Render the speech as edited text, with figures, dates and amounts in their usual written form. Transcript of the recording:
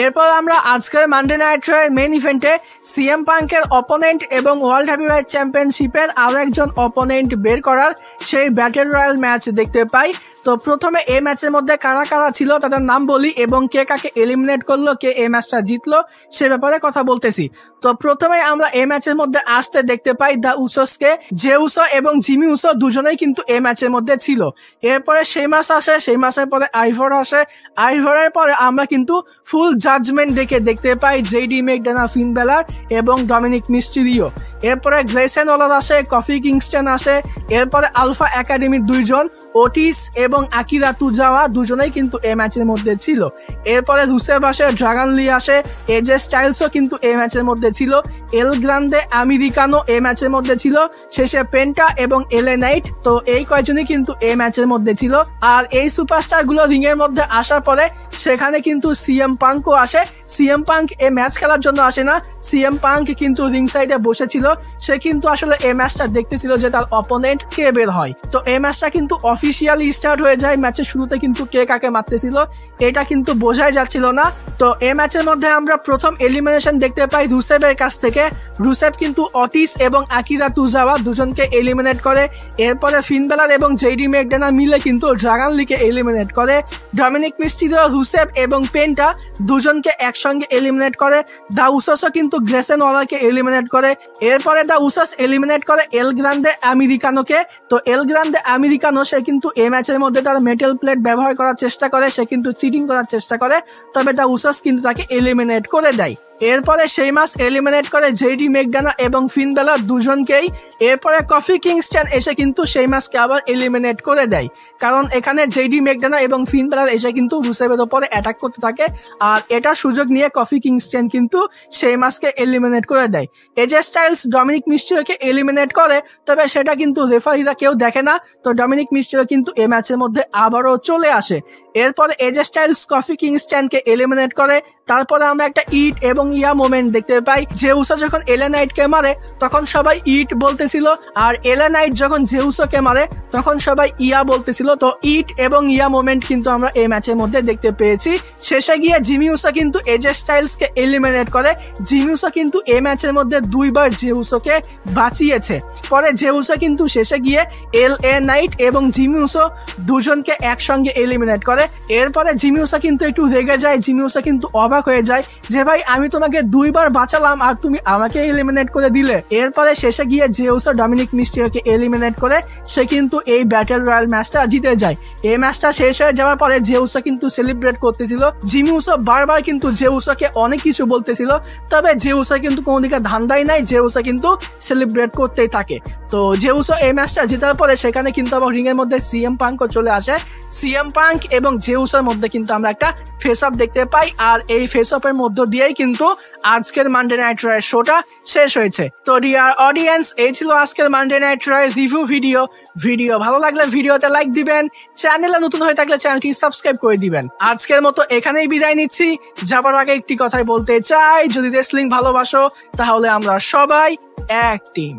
এরপর আমরা আজকের মানডে নাইট রয়ের মেইন ইভেন্টে সিএম পাঙ্কের অপোনেন্ট এবং ওয়ার্ল্ড হেভিওয়েট চ্যাম্পিয়নশিপের আরো একজন অপোনেন্ট বের করার সেই ব্যাটল রয়্যাল ম্যাচ দেখতে পাই। তো প্রথমে এই ম্যাচের মধ্যে কারা কারা ছিল তাদের নাম বলি এবং কে কাকে এলিমিনেট করলো, কে এই ম্যাচটা জিতলো সে ব্যাপারে কথা বলতেছি। তো প্রথমে আমরা এই ম্যাচের মধ্যে আসতে দেখতে পাই দ্য উসোসকে। জে উসো এবং জিমি উসো দুজনেই কিন্তু এই ম্যাচের মধ্যে ছিল। এরপরে সেইমাস আসে, সেইমাসের পরে আইভর আসে, আইভরের পরে আমরা কিন্তু ফুল জাজমেন্ট ডেকে দেখতে পাই জেডি ম্যাকডোনা, ফিন বেলার এবং ডমিনিক মিস্টেরিও। এরপরে গ্রেসন ওলার আসে, কফি কিংস্টন আসে। এরপরে আলফা একাডেমির দুইজন ওটিস এবং আকিরা তুজাওয়া দুজনেই কিন্তু এই ম্যাচের মধ্যে ছিল। এরপরে রুসেভ আসে, ড্রাগন লি আসে, এজে স্টাইলসও কিন্তু এই ম্যাচের মধ্যে ছিল, এল গ্রান্দে আমেরিকানো এই ম্যাচের মধ্যে ছিল, শেষে পেন্টা এবং এলে নাইট। তো এই কয়জনই কিন্তু এই ম্যাচের মধ্যে ছিল। আর এই সুপারস্টার গুলো রিং এর মধ্যে আসার পরে সেখানে কিন্তু সিএম পাঙ্কও আসে। সিএম পাঙ্ক এই ম্যাচ খেলার জন্য আসে না, সিএম পাঙ্ক কিন্তু রিং সাইডে বসেছিল। সে কিন্তু আসলে এই ম্যাচটা দেখতেছিল যে তার অপোনেন্ট কে বের হয়। তো এই ম্যাচটা কিন্তু অফিসিয়ালি স্টার্ট হয়ে যায়। ম্যাচের শুরুতে কিন্তু কে কাকে মারতেছিল এটা কিন্তু বোঝাই যাচ্ছিল না। তো এই ম্যাচের মধ্যে আমরা প্রথম এলিমিনেশন দেখতে পাই রুসেভের কাছ থেকে। রুসেভ কিন্তু অটিস এবং আকিরা তুজাওয়া দুজনকে এলিমিনেট করে। এরপরে ফিন বেলার এবং জেডি ম্যাকডোনা মিলে কিন্তু ড্রাগন লিকে এলিমিনেট করে। ডমিনিক মিস্টেরিও, রুসেভ এবং পেন্টা দুজনকে একসঙ্গে এলিমিনেট করে। দা উসোসও কিন্তু গ্রেসন ওলারকে এলিমিনেট করে। এরপরে দা উসোস এলিমিনেট করে এল গ্রান্দে আমেরিকানোকে। তো এল গ্রান্দে আমেরিকানো সে কিন্তু এই ম্যাচের মধ্যে তার মেটাল প্লেট ব্যবহার করার চেষ্টা করে, সে কিন্তু চিটিং করার চেষ্টা করে, তবে দা উসোস কিন্তু তাকে এলিমিনেট করে দেয়। এরপরে সেইমাস এলিমিনেট করে জেডি ম্যাকডোনা এবং ফিন বেলার দুজনকেই। এরপরে কফি কিংস্টন এসে কিন্তু সেইমাসকে আবার এলিমিনেট করে দেয়, কারণ এখানে জেডি ম্যাকডোনা এবং ফিন বেলার এসে কিন্তু রুসেভের উপরে অ্যাটাক করতে থাকে। আর এটা সুযোগ নিয়ে কফি কিংস্টন কিন্তু সেইমাসকে এলিমিনেট করে দেয়। এজে স্টাইলস ডমিনিক মিস্টেরিওকে এলিমিনেট করে, তবে সেটা কিন্তু রেফারিরা কেউ দেখে না। তো ডমিনিক মিস্টেরিও কিন্তু এই ম্যাচের মধ্যে আবারও চলে আসে। এরপরে এজে স্টাইলস কফি কিংস্টনকে এলিমিনেট করে। তারপরে আমরা একটা ইট এবং ইয়া মোমেন্ট দেখতে পাই। জেউসো যখন এলে নাইটকে মারে তখন সবাই ইট বলতেছিল, আর এলে নাইট যখন জেউসোকে মারে তখন সবাই ইয়া বলতেছিল। তো ইট এবং ইয়া মোমেন্ট কিন্তু আমরা এই ম্যাচের মধ্যে দেখতে পেয়েছি। শেষে গিয়ে জিমি উসো কিন্তু এজে স্টাইলসকে এলিমিনেট করে। জিমি উসো কিন্তু এই ম্যাচের মধ্যে দুইবার জেউসোকে বাঁচিয়েছে। পরে জেউসো কিন্তু শেষে গিয়ে এল এ নাইট এবং জিমি উসো দুজনকে একসঙ্গে এলিমিনেট করে। এরপরে জিমি উসো কিন্তু একটু রেগে যায়, জিমি উসো কিন্তু অবাক হয়ে যায় যে ভাই আমি তোমাকে দুইবার বাঁচালাম আর তুমি আমাকে এলিমিনেট করে দিলে। এরপরে শেষে গিয়ে জেউসো ডমিনিক মিস্টেরিওকে এলিমিনেট করে সে কিন্তু এই ব্যাটল রয়্যাল ম্যাচটা জিতে যায়। এই ম্যাচটা শেষ হয়ে যাওয়ার পরে জেউসো কিন্তু সেলিব্রেট করতেছিল। জিমি উসো বারবার কিন্তু জেউসোকে অনেক কিছু বলতেছিল, তবে জেউসো কিন্তু কোনো দিকে ধান্দাই নাই, জেউসো কিন্তু সেলিব্রেট করতেই থাকে। তো জেউসো এই ম্যাচটা জেতার পরে সেখানে কিন্তু আবার রিং এর মধ্যে সিএম পাঙ্কও চলে আসে। সিএম পাঙ্ক এবং জেউসোর মধ্যে কিন্তু আমরা একটা ফেস অফ দেখতে পাই, আর এই ফেস অফের মধ্য দিয়েই কিন্তু আজকের মানডে নাইট রয়ের শোটা শেষ হয়েছে। তো ডিয়ার অডিয়েন্স, এই ছিল আজকের মানডে নাইট রয়ের রিভিউ ভিডিও ভালো লাগলে ভিডিওতে লাইক দিবেন, চ্যানেলে নতুন হয়ে থাকলে চ্যানেলটি সাবস্ক্রাইব করে দিবেন। আজকের মতো এখানেই বিদায় নিচ্ছি। যাবার আগে একটি কথাই বলতে চাই, যদি রেসলিং ভালোবাসো তাহলে আমরা সবাই এক টিম।